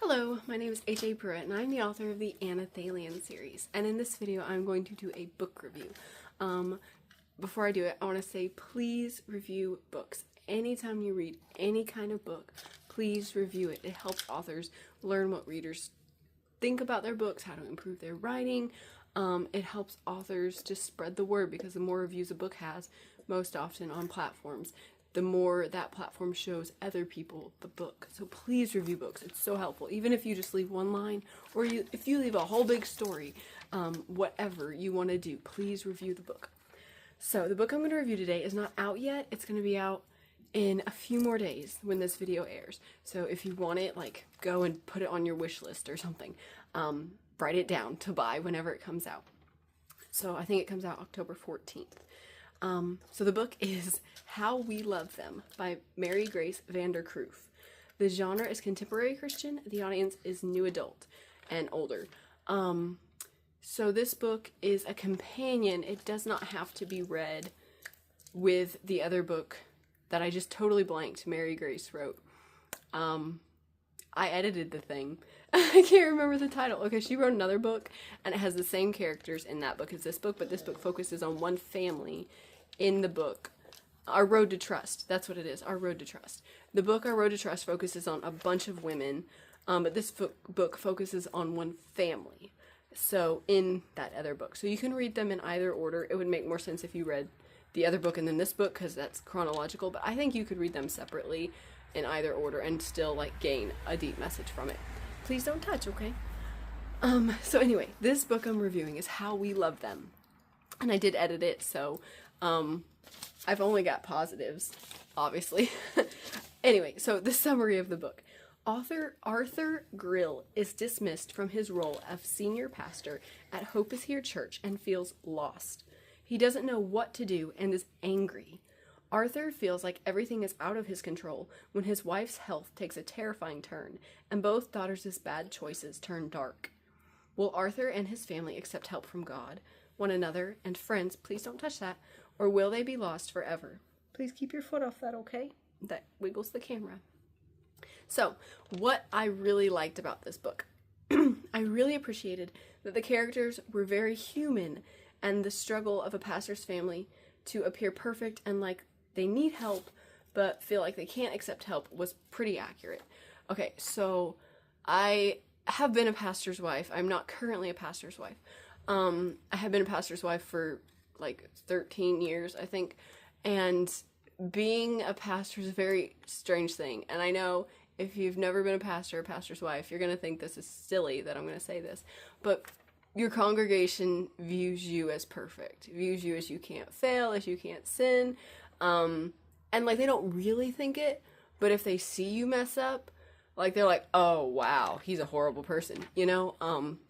Hello, my name is H.A. Pruitt, and I'm the author of the Anna Thalian series. And in this video, I'm going to do a book review. Before I do it, I want to say please review books. Anytime you read any kind of book, please review it. It helps authors learn what readers think about their books, how to improve their writing. It helps authors just spread the word, because the more reviews a book has, most often on platforms, the more that platform shows other people the book. So please review books. It's so helpful. Even if you just leave one line, or if you leave a whole big story, whatever you want to do, please review the book. So the book I'm going to review today is not out yet. It's going to be out in a few more days when this video airs. So if you want it, like, go and put it on your wish list or something. Write it down to buy whenever it comes out. So I think it comes out October 14th. So the book is How We Love Them by Mary Grace Vander Kroef. The genre is contemporary Christian. The audience is new adult and older. So this book is a companion. It does not have to be read with the other book that I just totally blanked Mary Grace wrote. I edited the thing. I can't remember the title. Okay, she wrote another book, and it has the same characters in that book as this book, but this book focuses on one family in the book. Our Road to Trust. That's what it is. Our Road to Trust. The book Our Road to Trust focuses on a bunch of women, but this book focuses on one family. So in that other book. So you can read them in either order. It would make more sense if you read the other book and then this book, because that's chronological, but I think you could read them separately in either order and still, like, gain a deep message from it. Please don't touch, okay? So anyway, this book I'm reviewing is How We Love Them. And I did edit it, so I've only got positives, obviously. Anyway, so the summary of the book. Author Arthur Grill is dismissed from his role of senior pastor at Hope is Here Church and feels lost. He doesn't know what to do and is angry. Arthur feels like everything is out of his control when his wife's health takes a terrifying turn and both daughters' bad choices turn dark. Will Arthur and his family accept help from God, one another, and friends? Please don't touch that. Or will they be lost forever? Please keep your foot off that, okay? That wiggles the camera. So, what I really liked about this book, I really appreciated that the characters were very human, and the struggle of a pastor's family to appear perfect and like they need help but feel like they can't accept help was pretty accurate. Okay, so I have been a pastor's wife. I'm not currently a pastor's wife. I have been a pastor's wife for like 13 years, I think, and being a pastor is a very strange thing. And I know if you've never been a pastor or pastor's wife, you're going to think this is silly that I'm going to say this, but your congregation views you as perfect, views you as you can't fail, as you can't sin, and like they don't really think it, but if they see you mess up, like they're like, oh wow, he's a horrible person, you know?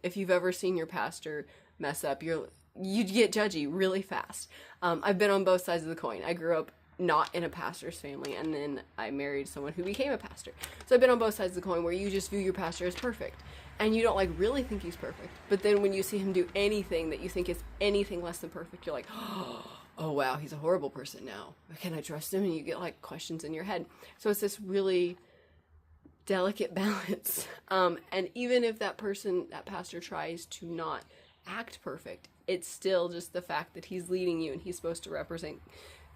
If you've ever seen your pastor mess up, you get judgy really fast. I've been on both sides of the coin. I grew up not in a pastor's family, and then I married someone who became a pastor. So I've been on both sides of the coin where you just view your pastor as perfect, and you don't like really think he's perfect. But then when you see him do anything that you think is anything less than perfect, you're like, oh wow, he's a horrible person now. Can I trust him? And you get like questions in your head. So it's this really delicate balance. And even if that pastor tries to not act perfect, it's still just the fact that he's leading you and he's supposed to represent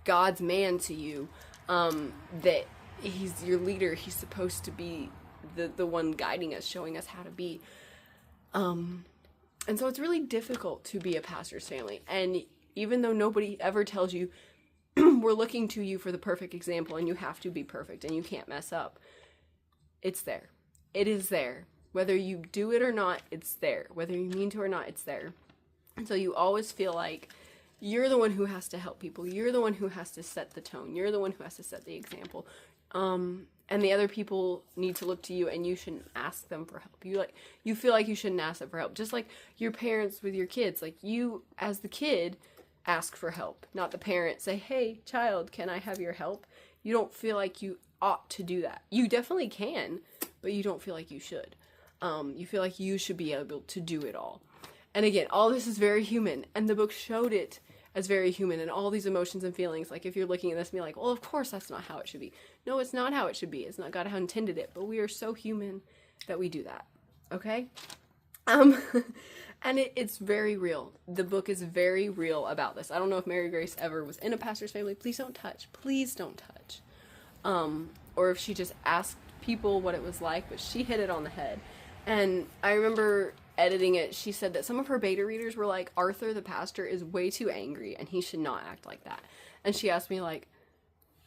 God's man to you, that he's your leader. He's supposed to be the one guiding us, showing us how to be. And so it's really difficult to be a pastor's family. And even though nobody ever tells you, we're looking to you for the perfect example and you have to be perfect and you can't mess up, it's there. It is there. Whether you do it or not, it's there. Whether you mean to or not, it's there. And so you always feel like you're the one who has to help people. You're the one who has to set the tone. You're the one who has to set the example. And the other people need to look to you, and you shouldn't ask them for help. You feel like you shouldn't ask them for help. Just like your parents with your kids. Like you, as the kid, ask for help. Not the parent say, hey, child, can I have your help? You don't feel like you ought to do that. You definitely can, but you don't feel like you should. You feel like you should be able to do it all. And again, all this is very human, and the book showed it as very human, and all these emotions and feelings. Like, if you're looking at this and be like, well, of course that's not how it should be. No, it's not how it should be. It's not God how intended it, but we are so human that we do that. Okay? And it's very real. The book is very real about this. I don't know if Mary Grace ever was in a pastor's family. Please don't touch. Please don't touch. Or if she just asked people what it was like, but she hit it on the head. And I remember editing it, she said that some of her beta readers were like, Arthur the pastor is way too angry and he should not act like that. And she asked me like,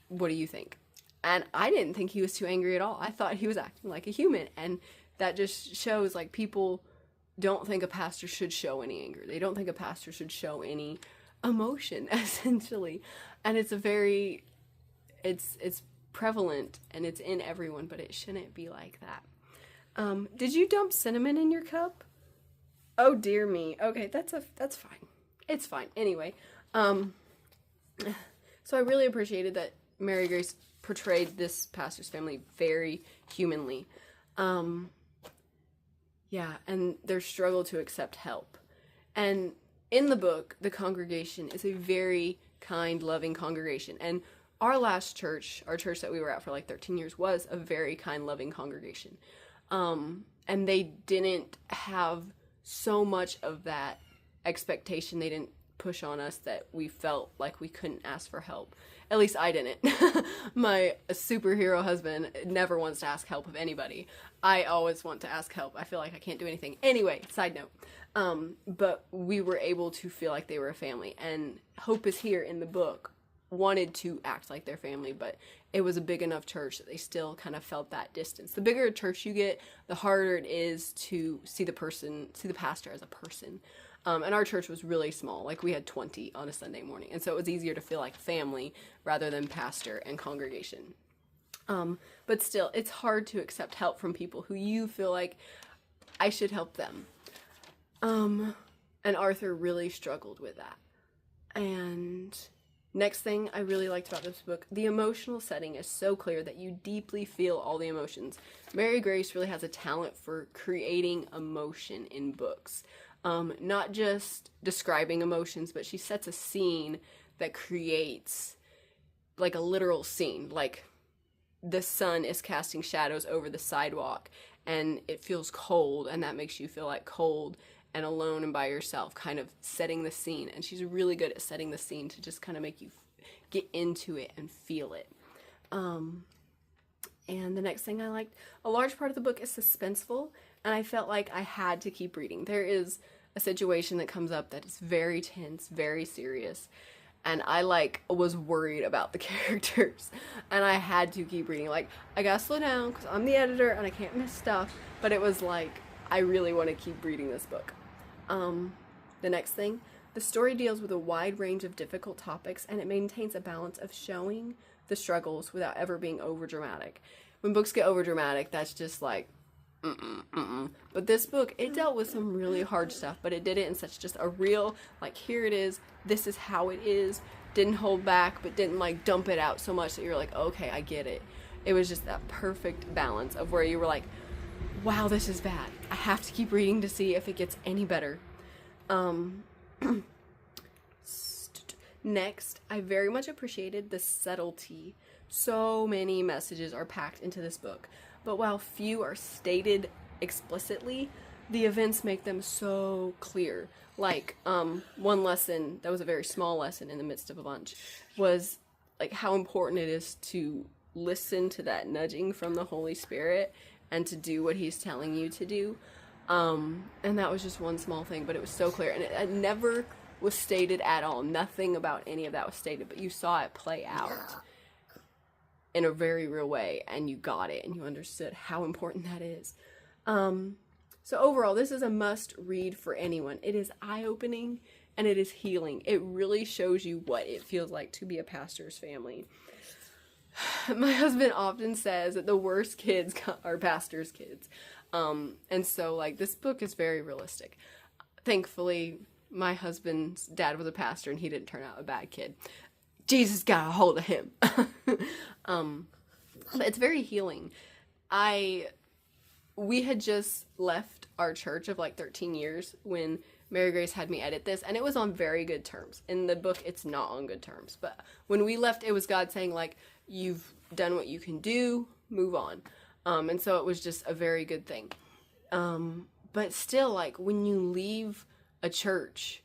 what do you think? And I didn't think he was too angry at all. I thought he was acting like a human. And that just shows like people don't think a pastor should show any anger. They don't think a pastor should show any emotion, essentially. And it's it's prevalent and it's in everyone, but it shouldn't be like that. Did you dump cinnamon in your cup? Oh dear me. Okay, that's fine. It's fine. Anyway, so I really appreciated that Mary Grace portrayed this pastor's family very humanly. Yeah, and their struggle to accept help. And in the book, the congregation is a very kind, loving congregation. And our last church, our church that we were at for like 13 years, was a very kind, loving congregation. And they didn't have so much of that expectation. They didn't push on us that we felt like we couldn't ask for help. At least I didn't. My superhero husband never wants to ask help of anybody. I always want to ask help. I feel like I can't do anything. Anyway, side note. But we were able to feel like they were a family. And Hope is Here in the book wanted to act like their family, but it was a big enough church that they still kind of felt that distance. The bigger a church you get, the harder it is to see the pastor as a person. And our church was really small. Like we had 20 on a Sunday morning. And so it was easier to feel like family rather than pastor and congregation. But still, it's hard to accept help from people who you feel like I should help them. And Arthur really struggled with that. And next thing I really liked about this book, the emotional setting is so clear that you deeply feel all the emotions. Mary Grace really has a talent for creating emotion in books. Not just describing emotions, but she sets a scene that creates like a literal scene. Like the sun is casting shadows over the sidewalk and it feels cold, and that makes you feel like cold and alone and by yourself, kind of setting the scene. And she's really good at setting the scene to just kind of make you get into it and feel it. And the next thing I liked, a large part of the book is suspenseful, and I felt like I had to keep reading. There is a situation that comes up that is very tense, very serious, and I was worried about the characters, and I had to keep reading. Like, I gotta slow down because I'm the editor and I can't miss stuff, but it was like, I really want to keep reading this book. The next thing, the story deals with a wide range of difficult topics, and it maintains a balance of showing the struggles without ever being overdramatic. When books get overdramatic, that's just like, But this book, it dealt with some really hard stuff, but it did it in such just a real, like, here it is, this is how it is, didn't hold back, but didn't, like, dump it out so much that you're like, okay, I get it. It was just that perfect balance of where you were like, wow, this is bad. I have to keep reading to see if it gets any better. Next, I very much appreciated the subtlety. So many messages are packed into this book, but while few are stated explicitly, the events make them so clear. Like, one lesson, that was a very small lesson in the midst of a bunch, was like how important it is to listen to that nudging from the Holy Spirit and to do what he's telling you to do. And that was just one small thing, but it was so clear. And it never was stated at all. Nothing about any of that was stated, but you saw it play out in a very real way, and you got it, and you understood how important that is. So overall, this is a must read for anyone. It is eye-opening, and it is healing. It really shows you what it feels like to be a pastor's family. My husband often says that the worst kids are pastors' kids. And so, like, this book is very realistic. Thankfully, my husband's dad was a pastor and he didn't turn out a bad kid. Jesus got a hold of him. But it's very healing. We had just left our church of like 13 years when Mary Grace had me edit this, and it was on very good terms. In the book, it's not on good terms. But when we left, it was God saying, like, you've done what you can do, move on. And so it was just a very good thing. But still, like, when you leave a church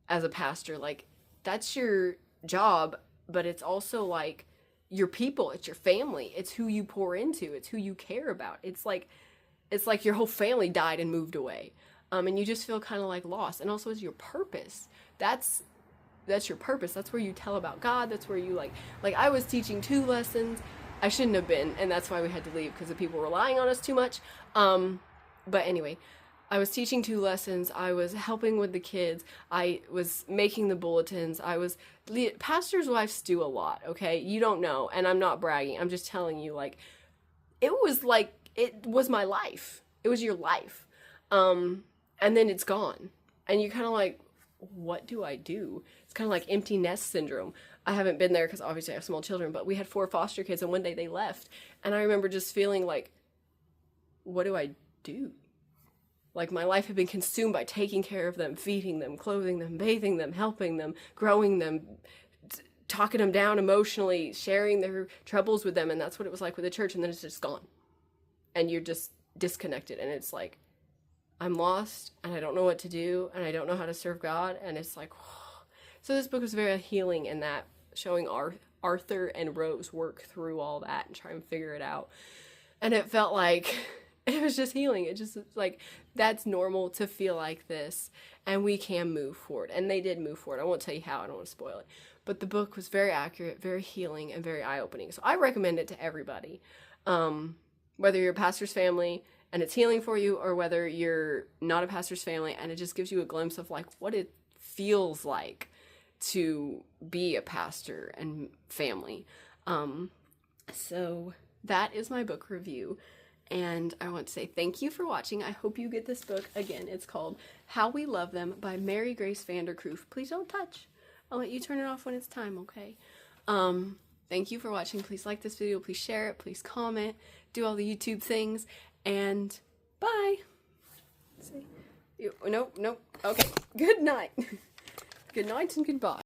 as a pastor, like, that's your job, but it's also like your people, it's your family, it's who you pour into, it's who you care about. It's like your whole family died and moved away. And you just feel kind of like lost. And also, it's your purpose. That's your purpose. That's where you tell about God. That's where you like I was teaching 2 lessons. I shouldn't have been, and that's why we had to leave, because the people were relying on us too much. But anyway, I was teaching 2 lessons. I was helping with the kids. I was making the bulletins. Pastors' wives do a lot, okay? You don't know, and I'm not bragging. I'm just telling you, like, it was my life. It was your life. And then it's gone. And you kind of like, what do I do? It's kind of like empty nest syndrome. I haven't been there because obviously I have small children, but we had 4 foster kids, and one day they left. And I remember just feeling like, what do I do? Like, my life had been consumed by taking care of them, feeding them, clothing them, bathing them, helping them, growing them, talking them down emotionally, sharing their troubles with them. And that's what it was like with the church. And then it's just gone. And you're just disconnected. And it's like, I'm lost, and I don't know what to do, and I don't know how to serve God. And it's like, whoa. So this book was very healing in that, showing Arthur and Rose work through all that and try and figure it out. And it felt like it was just healing. It just like, that's normal to feel like this, and we can move forward. And they did move forward. I won't tell you how. I don't want to spoil it. But the book was very accurate, very healing, and very eye-opening. So I recommend it to everybody. Whether you're a pastor's family and it's healing for you, or whether you're not a pastor's family and it just gives you a glimpse of like what it feels like to be a pastor and family. So that is my book review. And I want to say thank you for watching. I hope you get this book. Again, it's called How We Love Them by Mary Grace Vander Kroef. Please don't touch. I'll let you turn it off when it's time, okay? Thank you for watching. Please like this video. Please share it. Please comment. Do all the YouTube things. And bye. Nope. Okay. Good night. Good night and goodbye.